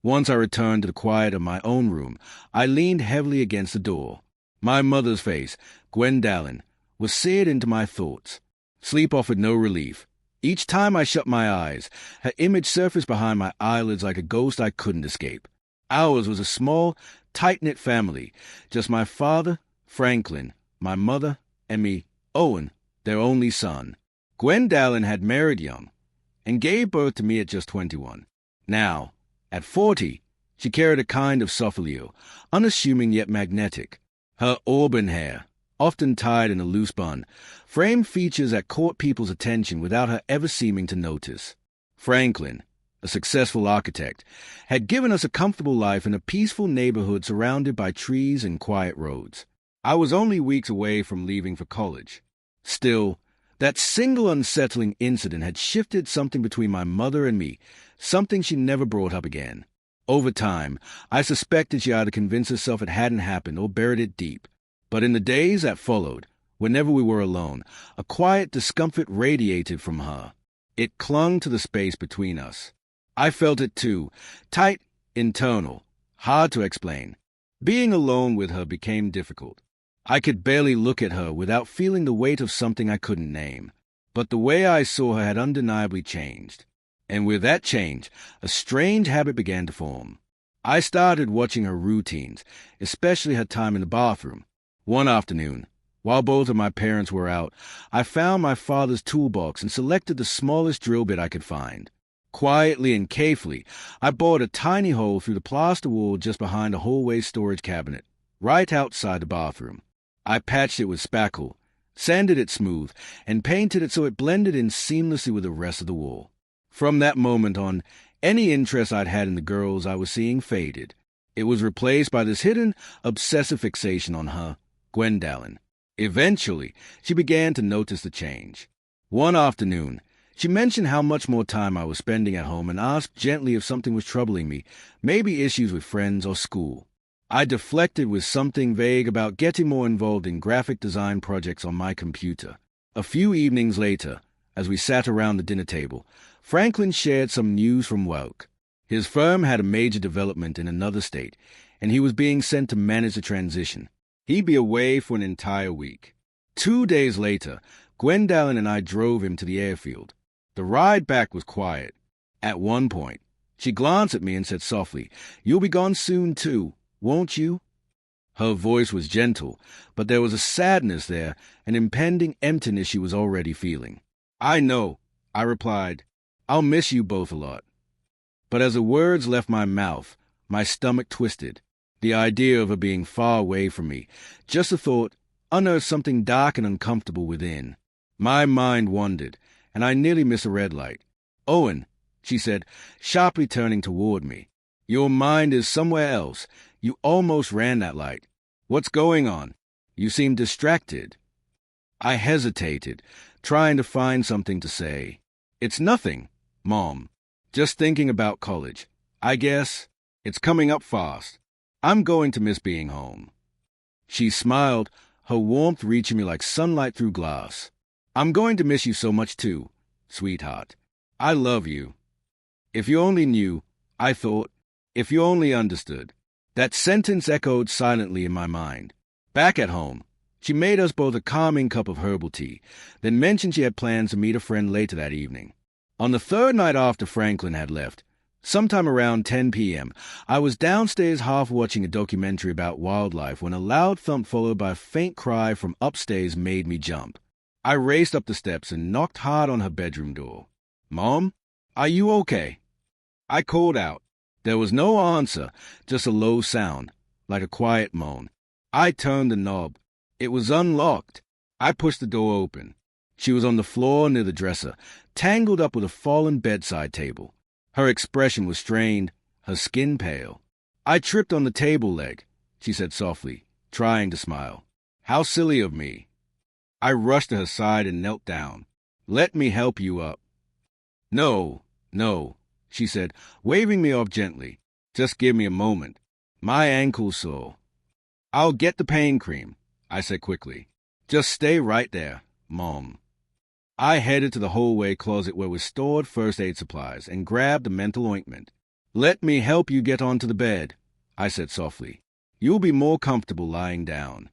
Once I returned to the quiet of my own room, I leaned heavily against the door. My mother's face, Gwendolyn, was seared into my thoughts. Sleep offered no relief. Each time I shut my eyes, her image surfaced behind my eyelids like a ghost I couldn't escape. Ours was a small, tight-knit family, just my father, Franklin, my mother, and me, Owen, their only son. Gwendolyn had married young and gave birth to me at just 21. Now, at 40, she carried a kind of soffalio, unassuming yet magnetic. Her auburn hair, often tied in a loose bun, framed features that caught people's attention without her ever seeming to notice. Franklin, a successful architect, had given us a comfortable life in a peaceful neighborhood surrounded by trees and quiet roads. I was only weeks away from leaving for college. Still, that single unsettling incident had shifted something between my mother and me, something she never brought up again. Over time, I suspected she either convinced herself it hadn't happened or buried it deep. But in the days that followed, whenever we were alone, a quiet discomfort radiated from her. It clung to the space between us. I felt it too, tight, internal, hard to explain. Being alone with her became difficult. I could barely look at her without feeling the weight of something I couldn't name. But the way I saw her had undeniably changed. And with that change, a strange habit began to form. I started watching her routines, especially her time in the bathroom. One afternoon, while both of my parents were out, I found my father's toolbox and selected the smallest drill bit I could find. Quietly and carefully, I bored a tiny hole through the plaster wall just behind a hallway storage cabinet, right outside the bathroom. I patched it with spackle, sanded it smooth, and painted it so it blended in seamlessly with the rest of the wall. From that moment on, any interest I'd had in the girls I was seeing faded. It was replaced by this hidden, obsessive fixation on her, Gwendolyn. Eventually, she began to notice the change. One afternoon, she mentioned how much more time I was spending at home and asked gently if something was troubling me, maybe issues with friends or school. I deflected with something vague about getting more involved in graphic design projects on my computer. A few evenings later, as we sat around the dinner table, Franklin shared some news from work. His firm had a major development in another state, and he was being sent to manage the transition. He'd be away for an entire week. 2 days later, Gwendolyn and I drove him to the airfield. The ride back was quiet. At one point, she glanced at me and said softly, "You'll be gone soon, too, won't you?" Her voice was gentle, but there was a sadness there, an impending emptiness she was already feeling. "I know," I replied. "I'll miss you both a lot." But as the words left my mouth, my stomach twisted. The idea of her being far away from me, just the thought, unearthed something dark and uncomfortable within. My mind wandered, and I nearly missed a red light. "Owen," she said, sharply turning toward me. "Your mind is somewhere else. You almost ran that light. What's going on? You seem distracted." I hesitated, trying to find something to say. "It's nothing, Mom. Just thinking about college. I guess it's coming up fast. I'm going to miss being home." She smiled, her warmth reaching me like sunlight through glass. "I'm going to miss you so much too, sweetheart. I love you. If you only knew," I thought, "if you only understood." That sentence echoed silently in my mind. Back at home, she made us both a calming cup of herbal tea, then mentioned she had plans to meet a friend later that evening. On the third night after Franklin had left, sometime around 10 p.m., I was downstairs half watching a documentary about wildlife when a loud thump followed by a faint cry from upstairs made me jump. I raced up the steps and knocked hard on her bedroom door. "Mom, are you okay?" I called out. There was no answer, just a low sound, like a quiet moan. I turned the knob. It was unlocked. I pushed the door open. She was on the floor near the dresser, tangled up with a fallen bedside table. Her expression was strained, her skin pale. "I tripped on the table leg," she said softly, trying to smile. "How silly of me." I rushed to her side and knelt down. "Let me help you up." No, she said, waving me off gently. "Just give me a moment. My ankle's sore." "I'll get the pain cream," I said quickly. "Just stay right there, Mom." I headed to the hallway closet where was stored first aid supplies and grabbed the menthol ointment. "Let me help you get onto the bed," I said softly. "You'll be more comfortable lying down."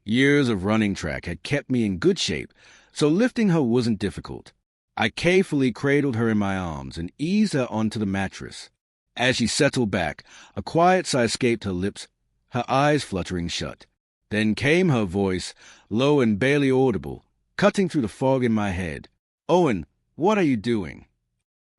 Years of running track had kept me in good shape, so lifting her wasn't difficult. I carefully cradled her in my arms and eased her onto the mattress. As she settled back, a quiet sigh escaped her lips, her eyes fluttering shut. Then came her voice, low and barely audible, cutting through the fog in my head. "Owen, what are you doing?"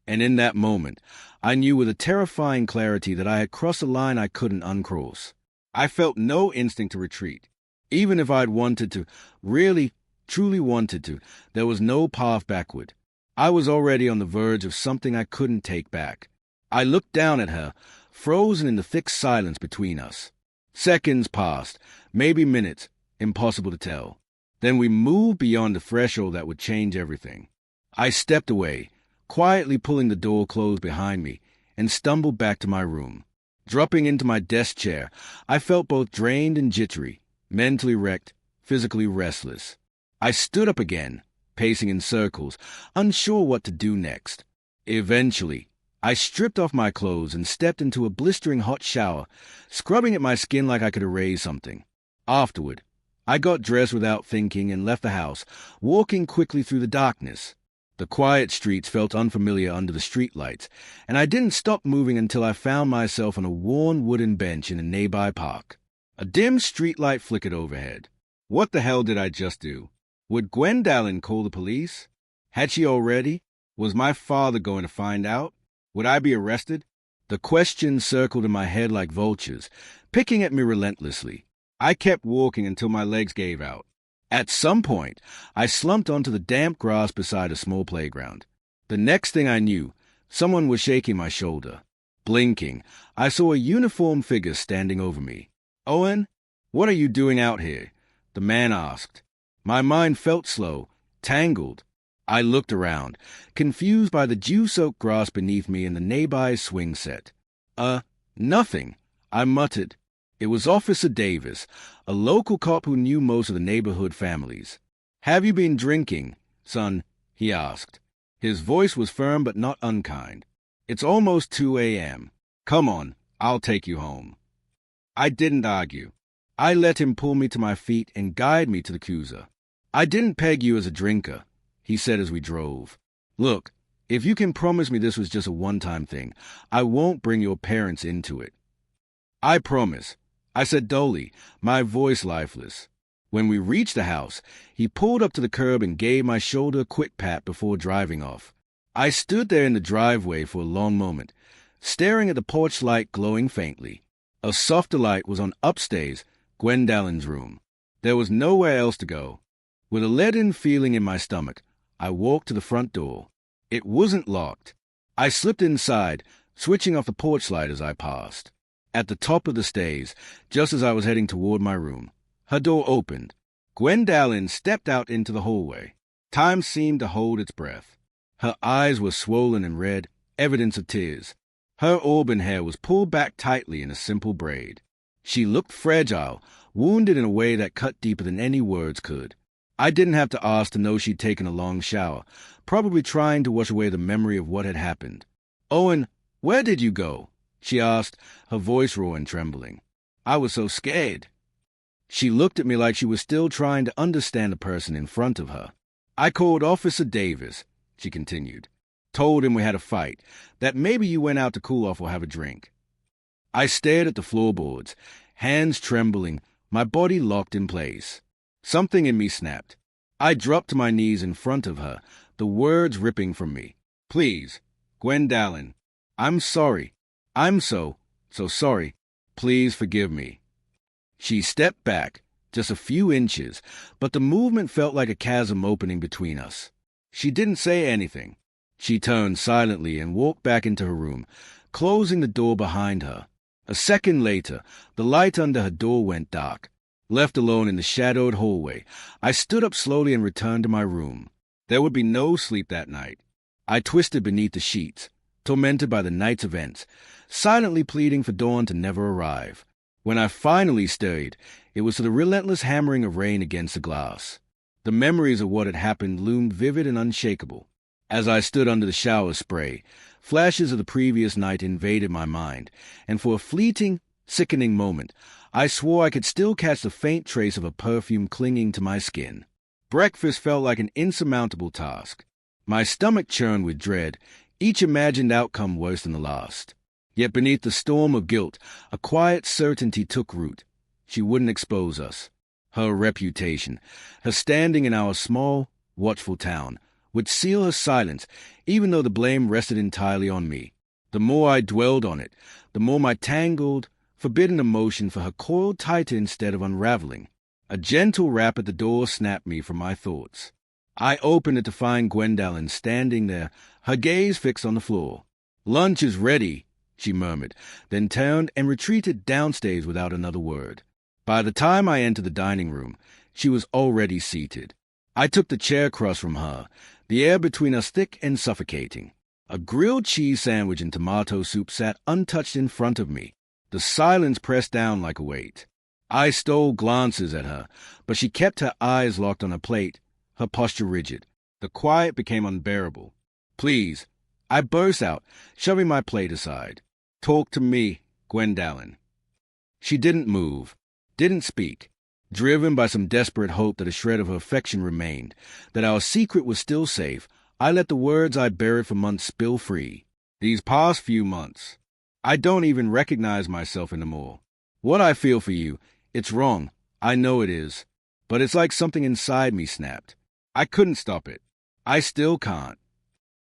And in that moment, I knew with a terrifying clarity that I had crossed a line I couldn't uncross. I felt no instinct to retreat. Even if I'd wanted to, really, truly wanted to, there was no path backward. I was already on the verge of something I couldn't take back. I looked down at her, frozen in the thick silence between us. Seconds passed, maybe minutes, impossible to tell. Then we moved beyond the threshold that would change everything. I stepped away, quietly pulling the door closed behind me, and stumbled back to my room. Dropping into my desk chair, I felt both drained and jittery, mentally wrecked, physically restless. I stood up again, pacing in circles, unsure what to do next. Eventually, I stripped off my clothes and stepped into a blistering hot shower, scrubbing at my skin like I could erase something. Afterward, I got dressed without thinking and left the house, walking quickly through the darkness. The quiet streets felt unfamiliar under the streetlights, and I didn't stop moving until I found myself on a worn wooden bench in a nearby park. A dim streetlight flickered overhead. What the hell did I just do? Would Gwendolyn call the police? Had she already? Was my father going to find out? Would I be arrested? The questions circled in my head like vultures, picking at me relentlessly. I kept walking until my legs gave out. At some point, I slumped onto the damp grass beside a small playground. The next thing I knew, someone was shaking my shoulder. Blinking, I saw a uniformed figure standing over me. "Owen, what are you doing out here?" the man asked. My mind felt slow, tangled. I looked around, confused by the dew-soaked grass beneath me and the nearby swing set. Nothing," I muttered. It was Officer Davis, a local cop who knew most of the neighborhood families. "Have you been drinking, son?" he asked. His voice was firm but not unkind. "It's almost 2 a.m. Come on, I'll take you home." I didn't argue. I let him pull me to my feet and guide me to the cruiser. "I didn't peg you as a drinker," he said as we drove. "Look, if you can promise me this was just a one-time thing, I won't bring your parents into it." "I promise," I said dully, my voice lifeless. When we reached the house, he pulled up to the curb and gave my shoulder a quick pat before driving off. I stood there in the driveway for a long moment, staring at the porch light glowing faintly. A softer light was on upstairs, Gwendolyn's room. There was nowhere else to go. With a leaden feeling in my stomach, I walked to the front door. It wasn't locked. I slipped inside, switching off the porch light as I passed. At the top of the stairs, just as I was heading toward my room, her door opened. Gwendolyn stepped out into the hallway. Time seemed to hold its breath. Her eyes were swollen and red, evidence of tears. Her auburn hair was pulled back tightly in a simple braid. She looked fragile, wounded in a way that cut deeper than any words could. I didn't have to ask to know she'd taken a long shower, probably trying to wash away the memory of what had happened. "Owen, where did you go?" she asked, her voice raw and trembling. "I was so scared." She looked at me like she was still trying to understand the person in front of her. "I called Officer Davis," she continued. "Told him we had a fight, that maybe you went out to cool off or have a drink." I stared at the floorboards, hands trembling, my body locked in place. Something in me snapped. I dropped to my knees in front of her, the words ripping from me. "Please, Gwendolyn, I'm sorry. I'm so sorry. Please forgive me." She stepped back, just a few inches, but the movement felt like a chasm opening between us. She didn't say anything. She turned silently and walked back into her room, closing the door behind her. A second later, the light under her door went dark. Left alone in the shadowed hallway, I stood up slowly and returned to my room. There would be no sleep that night. I twisted beneath the sheets, tormented by the night's events, silently pleading for dawn to never arrive. When I finally stirred, it was to the relentless hammering of rain against the glass. The memories of what had happened loomed vivid and unshakable. As I stood under the shower spray, Flashes of the previous night invaded my mind, and for a fleeting, sickening moment, I swore I could still catch the faint trace of a perfume clinging to my skin. Breakfast felt like an insurmountable task. My stomach churned with dread, each imagined outcome worse than the last. Yet beneath the storm of guilt, a quiet certainty took root. She wouldn't expose us. Her reputation, her standing in our small, watchful town, would seal her silence, even though the blame rested entirely on me. The more I dwelled on it, the more my tangled, forbidden emotion for her coiled tighter instead of unraveling. A gentle rap at the door snapped me from my thoughts. I opened it to find Gwendolyn standing there, her gaze fixed on the floor. "Lunch is ready," she murmured, then turned and retreated downstairs without another word. By the time I entered the dining room, she was already seated. I took the chair across from her, the air between us thick and suffocating. A grilled cheese sandwich and tomato soup sat untouched in front of me, the silence pressed down like a weight. I stole glances at her, but she kept her eyes locked on her plate, her posture rigid. The quiet became unbearable. "Please," I burst out, shoving my plate aside. "Talk to me, Gwendolyn." She didn't move, didn't speak. Driven by some desperate hope that a shred of her affection remained, that our secret was still safe, I let the words I buried for months spill free. "These past few months, I don't even recognize myself anymore. What I feel for you, it's wrong. I know it is. But it's like something inside me snapped. I couldn't stop it. I still can't."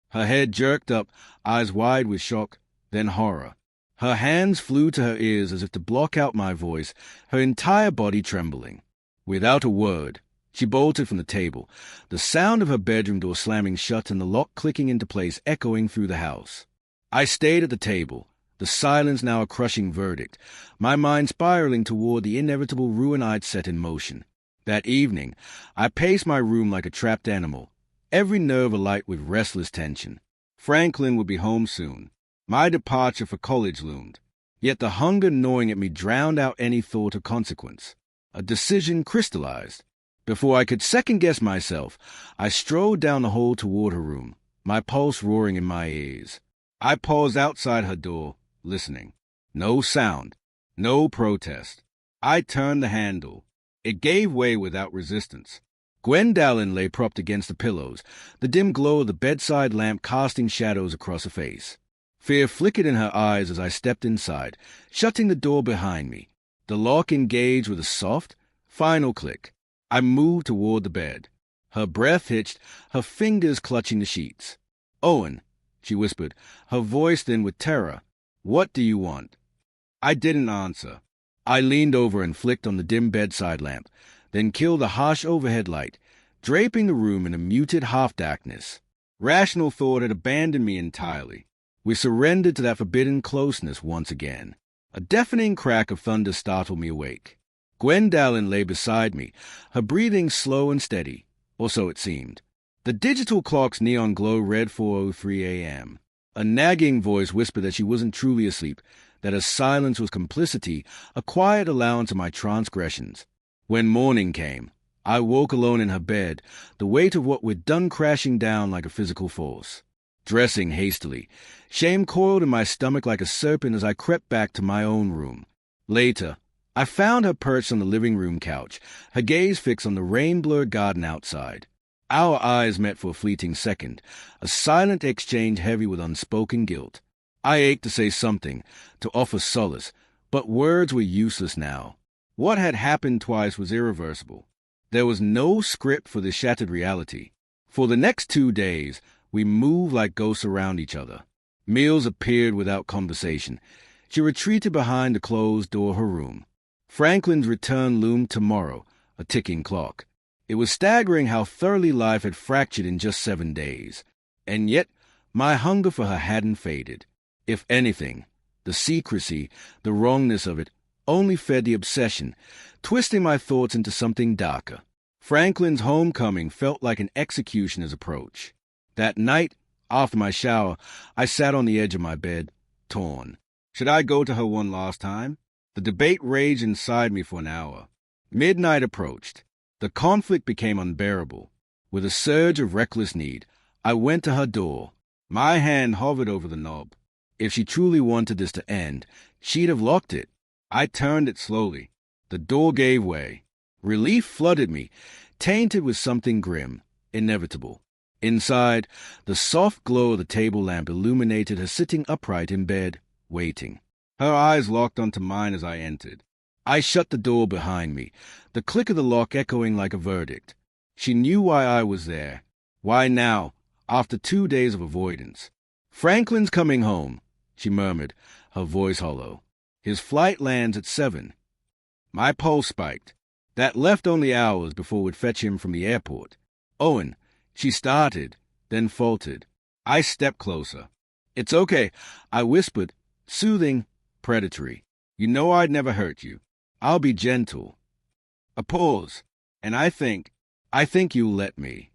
Her head jerked up, eyes wide with shock, then horror. Her hands flew to her ears as if to block out my voice, her entire body trembling. Without a word, she bolted from the table, the sound of her bedroom door slamming shut and the lock clicking into place echoing through the house. I stayed at the table, the silence now a crushing verdict, my mind spiraling toward the inevitable ruin I'd set in motion. That evening, I paced my room like a trapped animal, every nerve alight with restless tension. Franklin would be home soon. My departure for college loomed, yet the hunger gnawing at me drowned out any thought of consequence. A decision crystallized. Before I could second-guess myself, I strode down the hall toward her room, my pulse roaring in my ears. I paused outside her door, listening. No sound, no protest. I turned the handle. It gave way without resistance. Gwendolyn lay propped against the pillows, the dim glow of the bedside lamp casting shadows across her face. Fear flickered in her eyes as I stepped inside, shutting the door behind me. The lock engaged with a soft, final click. I moved toward the bed. Her breath hitched, her fingers clutching the sheets. "Owen," she whispered, her voice thin with terror. "What do you want?" I didn't answer. I leaned over and flicked on the dim bedside lamp, then killed the harsh overhead light, draping the room in a muted half-darkness. Rational thought had abandoned me entirely. We surrendered to that forbidden closeness once again. A deafening crack of thunder startled me awake. Gwendolyn lay beside me, her breathing slow and steady, or so it seemed. The digital clock's neon glow read 4:03 a.m. A nagging voice whispered that she wasn't truly asleep, that her silence was complicity, a quiet allowance of my transgressions. When morning came, I woke alone in her bed, the weight of what we'd done crashing down like a physical force. Dressing hastily, shame coiled in my stomach like a serpent as I crept back to my own room. Later, I found her perched on the living room couch, her gaze fixed on the rain-blurred garden outside. Our eyes met for a fleeting second, a silent exchange heavy with unspoken guilt. I ached to say something, to offer solace, but words were useless now. What had happened twice was irreversible. There was no script for this shattered reality. For the next 2 days, we moved like ghosts around each other. Meals appeared without conversation. She retreated behind the closed door of her room. Franklin's return loomed tomorrow, a ticking clock. It was staggering how thoroughly life had fractured in just 7 days. And yet, my hunger for her hadn't faded. If anything, the secrecy, the wrongness of it, only fed the obsession, twisting my thoughts into something darker. Franklin's homecoming felt like an executioner's approach. That night, after my shower, I sat on the edge of my bed, torn. Should I go to her one last time? The debate raged inside me for an hour. Midnight approached. The conflict became unbearable. With a surge of reckless need, I went to her door. My hand hovered over the knob. If she truly wanted this to end, she'd have locked it. I turned it slowly. The door gave way. Relief flooded me, tainted with something grim, inevitable. Inside, the soft glow of the table lamp illuminated her sitting upright in bed, waiting. Her eyes locked onto mine as I entered. I shut the door behind me, the click of the lock echoing like a verdict. She knew why I was there. Why now, after 2 days of avoidance? "Franklin's coming home," she murmured, her voice hollow. "His flight lands at 7. My pulse spiked. That left only hours before we'd fetch him from the airport. "Owen," she started, then faltered. I stepped closer. "It's okay," I whispered, soothing, predatory. "You know I'd never hurt you. I'll be gentle." A pause, and I think you'll let me.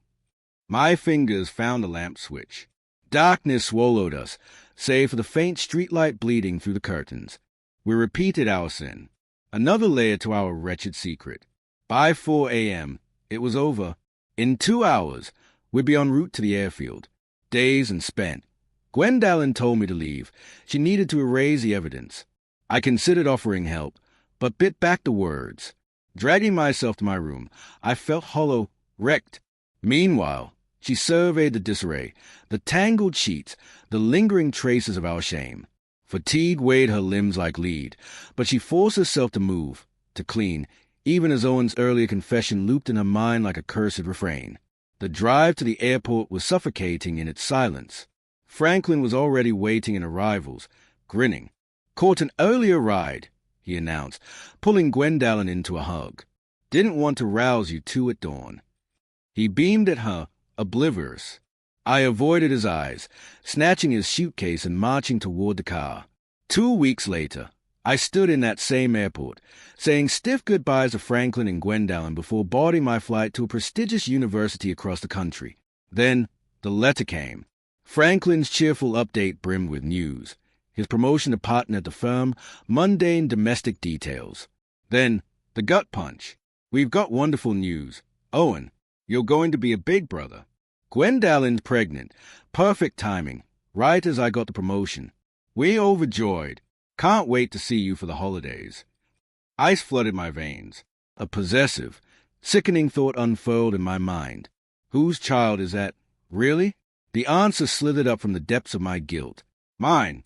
My fingers found the lamp switch. Darkness swallowed us, save for the faint streetlight bleeding through the curtains. We repeated our sin. Another layer to our wretched secret. By 4 a.m., it was over. In 2 hours, we'd be en route to the airfield. Dazed and spent. Gwendolyn told me to leave. She needed to erase the evidence. I considered offering help, but bit back the words. Dragging myself to my room, I felt hollow, wrecked. Meanwhile, she surveyed the disarray, the tangled sheets, the lingering traces of our shame. Fatigue weighed her limbs like lead, but she forced herself to move, to clean, even as Owen's earlier confession looped in her mind like a cursed refrain. The drive to the airport was suffocating in its silence. Franklin was already waiting in arrivals, grinning. "Caught an earlier ride," he announced, pulling Gwendolyn into a hug. "Didn't want to rouse you two at dawn." He beamed at her, oblivious. I avoided his eyes, snatching his suitcase and marching toward the car. 2 weeks later, I stood in that same airport, saying stiff goodbyes to Franklin and Gwendolyn before boarding my flight to a prestigious university across the country. Then the letter came. Franklin's cheerful update brimmed with news. His promotion to partner at the firm, mundane domestic details. Then the gut punch. "We've got wonderful news. Owen, you're going to be a big brother. Gwendolyn's pregnant. Perfect timing. Right as I got the promotion. We're overjoyed. Can't wait to see you for the holidays." Ice flooded my veins. A possessive, sickening thought unfurled in my mind. Whose child is that? Really? The answer slithered up from the depths of my guilt. Mine.